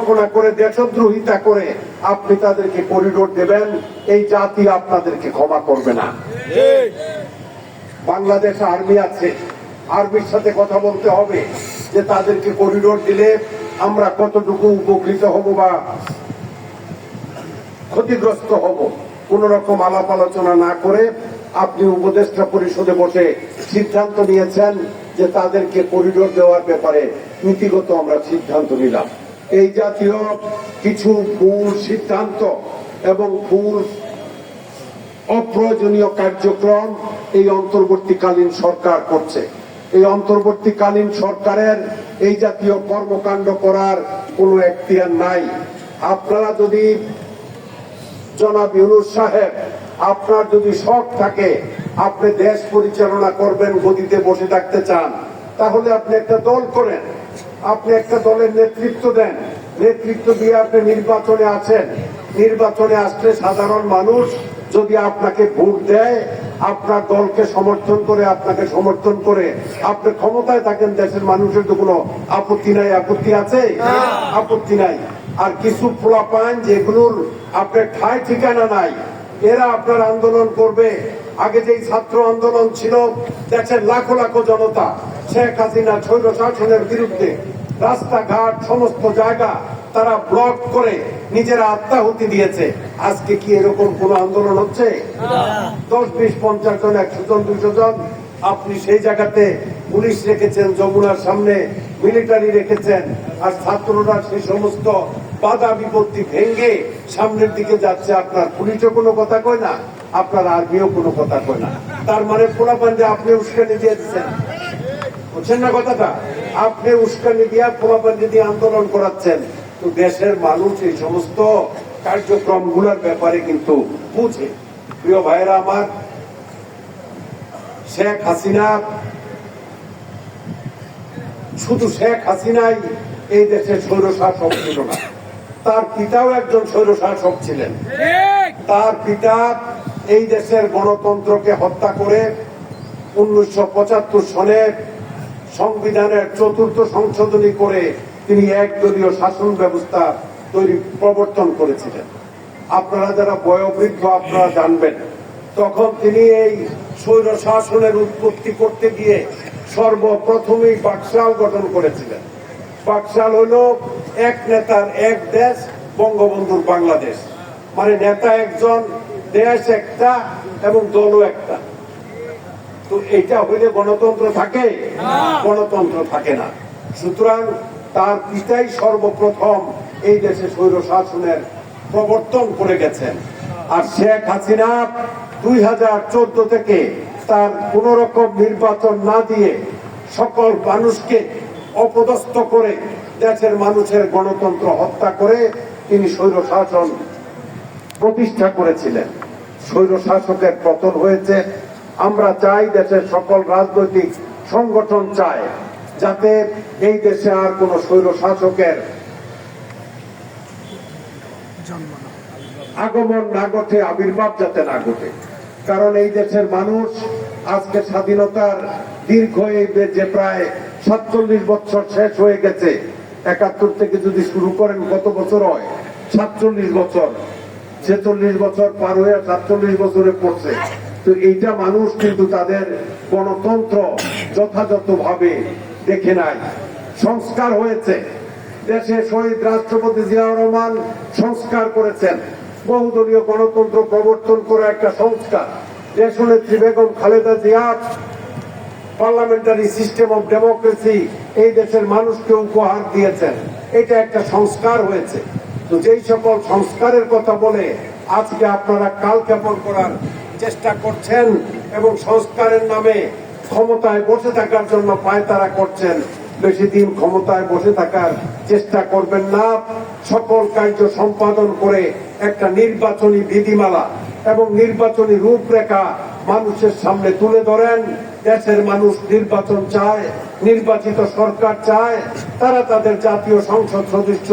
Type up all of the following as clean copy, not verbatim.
পরিকল্পনা করে দেশদ্রোহিতা করে আপনি তাদেরকে করিডোর দেবেন, এই জাতি আপনাদেরকে ক্ষমা করবে না। বাংলাদেশ আর্মি আছে, আর্মির সাথে কথা বলতে হবে যে তাদেরকে করিডোর দিলে আমরা কতটুকু উপকৃত হব বা ক্ষতিগ্রস্ত হব। কোন রকম আলাপ আলোচনা না করে আপনি উপদেষ্টা পরিষদে বসে সিদ্ধান্ত নিয়েছেন যে তাদেরকে করিডোর দেওয়ার ব্যাপারে নীতিগত আমরা সিদ্ধান্ত নিলাম। এই জাতীয় কিছু ভুল সিদ্ধান্ত এবং ভুল অপ্রয়োজনীয় কার্যক্রম এই অন্তর্বর্তীকালীন সরকার করছে। এই অন্তর্বর্তীকালীন সরকারের এই জাতীয় কর্মকাণ্ড করার কোনো এখতিয়ার নাই। আপনারা যদি জনাব ইউনূস সাহেব, আপনার যদি শখ থাকে আপনি দেশ পরিচালনা করবেন, গদিতে বসে থাকতে চান, তাহলে আপনি একটা দল করেন, আপনি একটা দলের নেতৃত্ব দেন, নেতৃত্ব দিয়ে আপনি নির্বাচনে আছেন। নির্বাচনে আসলে সাধারণ মানুষ যদি আপনাকে ভোট দেয়, আপনার দলকে সমর্থন করে, আপনাকে সমর্থন করে আপনি ক্ষমতায় থাকেন, দেশের মানুষের তো কোনো আপত্তি নাই। আপত্তি আছে? আপত্তি নাই। আর কিছু পোলাপান যেগুলোর আপনার ঠাঁই ঠিকানা নাই, এরা আপনার আন্দোলন করবে। আগে যেই ছাত্র আন্দোলন ছিল, দেশের লাখো লাখো জনতা শেখ হাসিনা স্বৈর শাসনের বিরুদ্ধে রাস্তাঘাট সমস্ত জায়গা তারা ব্লক করে নিজেরা আত্মাহুতি দিয়েছে। আজকে কি এরকম কোন আন্দোলন হচ্ছে? 10, 20, 50 জন, 100 জন, 200 জন। আপনি সেই জায়গাতে পুলিশ রেখেছেন, যমুনার সামনে মিলিটারি রেখেছেন, আর ছাত্ররা সেই সমস্ত বাধা বিপত্তি ভেঙে সামনের দিকে যাচ্ছে। আপনার পুলিশও কোনো কথা কয় না, আপনার আর্মিও কোনো কথা কয় না। তার মানে পোলাপান যে আপনি উস্কানি দিয়ে দিচ্ছেন, বুঝছেন না কথাটা? আপনি উস্কানি দিয়া পোলাপান দিয়ে আন্দোলন করাচ্ছেন। তো দেশের মানুষ এই সমস্ত কার্যক্রম গুলোর ব্যাপারে কিন্তু বুঝে। প্রিয় ভাইরা আমার, শেখ হাসিনা, শুধু শেখ হাসিনাই এই দেশের স্বৈরশাসক ছিল না, তার পিতাও একজন স্বৈরশাসক ছিলেন। তার পিতা এই দেশের গণতন্ত্রকে হত্যা করে 1975 সনে সংবিধানের 4th সংশোধনী করে তিনি একদলীয় শাসন ব্যবস্থা প্রবর্তন করেছিলেন। আপনারা যারা বয়োবৃদ্ধ আপনারা জানবেন, তখন তিনি এই স্বৈর শাসনের উৎপত্তি করতে গিয়ে সর্বপ্রথমেই বাকশাল গঠন করেছিলেন। বাকশাল হলো এক নেতার এক দেশ, বঙ্গবন্ধুর বাংলাদেশ। মানে নেতা একজন, দেশ একটা এবং দলও একটা। তো এটা হইলে গণতন্ত্র থাকে? গণতন্ত্র থাকে না। সুতরাং তার পিতাই সর্বপ্রথম এই দেশে স্বৈর শাসনের প্রবর্তন করে গেছেন। আর শেখ হাসিনা 2014 থেকে তার কোন রকম নির্বাচন না দিয়ে সকল মানুষকে অপদস্থ করে দেশের মানুষের গণতন্ত্র হত্যা করে তিনি স্বৈর শাসন প্রতিষ্ঠা করেছিলেন। স্বৈর শাসকের পতন হয়েছে। আমরা চাই, দেশের সকল রাজনৈতিক সংগঠন চায়, যাতে এই দেশে আর কোন স্বৈর শাসকের আগমন না ঘটে, আবির্ভাব যাতে না ঘটে। কারণ এই দেশের মানুষ আজকে স্বাধীনতার দীর্ঘ যে প্রায় 47 বছর শেষ হয়ে গেছে। 71 থেকে যদি শুরু করেন, কত বছর হয়? 47 বছর। 46 বছর পার হয়ে 47 বছরে পড়ছে। তো এইটা মানুষ কিন্তু তাদের গণতন্ত্র যথাযথভাবে দেখে নাই। সংস্কার হয়েছে দেশে, শহীদ রাষ্ট্রপতি জিয়াউর রহমান সংস্কার করেছেন, বহুদলীয় গণতন্ত্র প্রবর্তন করে একটা সংস্কার। দেশনেত্রী Begum Khaleda Zia parliamentary system of democracy এই দেশের মানুষকে উপহার দিয়েছেন। এটা একটা সংস্কার হয়েছে। তো যেই সকল সংস্কারের কথা বলে আজকে আপনারা কালক্ষেপণ করার চেষ্টা করছেন এবং সংস্কারের নামে ক্ষমতায় বসে থাকার জন্য পায়তারা করছেন, বেশি দিন ক্ষমতায় বসে থাকার চেষ্টা করবেন না। সকল কার্য সম্পাদন করে একটা নির্বাচনী বিধিমালা এবং নির্বাচনী রূপরেখা মানুষের সামনে তুলে ধরেন। দেশের মানুষ নির্বাচন চায়, নির্বাচিত সরকার চায়, তারা তাদের জাতীয় সংসদ সদস্য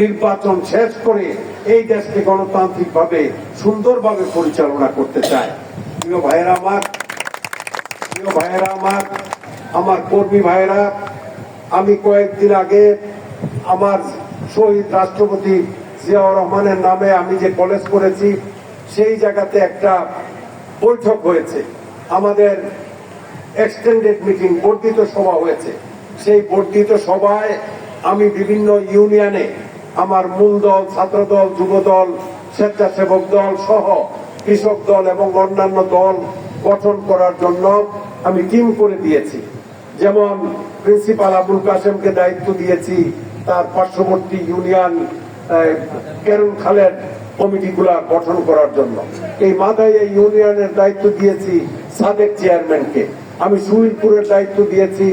নির্বাচন শেষ করে এই দেশকে গণতান্ত্রিকভাবে সুন্দরভাবে পরিচালনা করতে চায়। প্রিয় ভাইয়েরা আমার, প্রিয় ভাইয়েরা আমার কর্মী ভাইয়েরা, আমি কয়েকদিন আগে আমার শহীদ রাষ্ট্রপতি জিয়াউর রহমানের নামে আমি যে কলেজ করেছি সেই জায়গাতে একটা বৈঠক হয়েছে, আমাদের এক্সটেন্ডেড মিটিং, বর্ধিত সভা হয়েছে। সেই বর্ধিত সভায় আমি বিভিন্ন ইউনিয়নে আমার মূল দল, ছাত্র দল, যুব দল, স্বেচ্ছাসেবক দল সহ কৃষক দল এবং অন্যান্য দল গঠন করার জন্য আমি টিম করে দিয়েছি। যেমন প্রিন্সিপাল আবুল কাসেমকে দায়িত্ব দিয়েছি তার পার্শ্ববর্তী ইউনিয়ন কেরুন খালের কমিটিগুলা গঠন করার জন্য। এই মাদাইয়া ইউনিয়নের দায়িত্ব দিয়েছি সাবেক চেয়ারম্যানকে। আমি সুইলপুরের দায়িত্ব দিয়েছি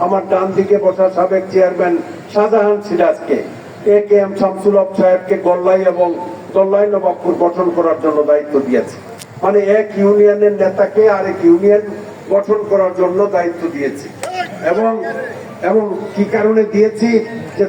আমার ডান দিকে বসা সাবেক চেয়ারম্যান শাহজাহান সিরাজকে। এ কে এম শামসুল হক সাহেবকে গল্লাই এবং দল্লাই নবাবপুর গঠন করার জন্য দায়িত্ব দিয়েছি। মানে এক ইউনিয়নের নেতাকে আরেক ইউনিয়ন গঠন করার জন্য দায়িত্ব দিয়েছি। এবং কি কারণে দিয়েছি যে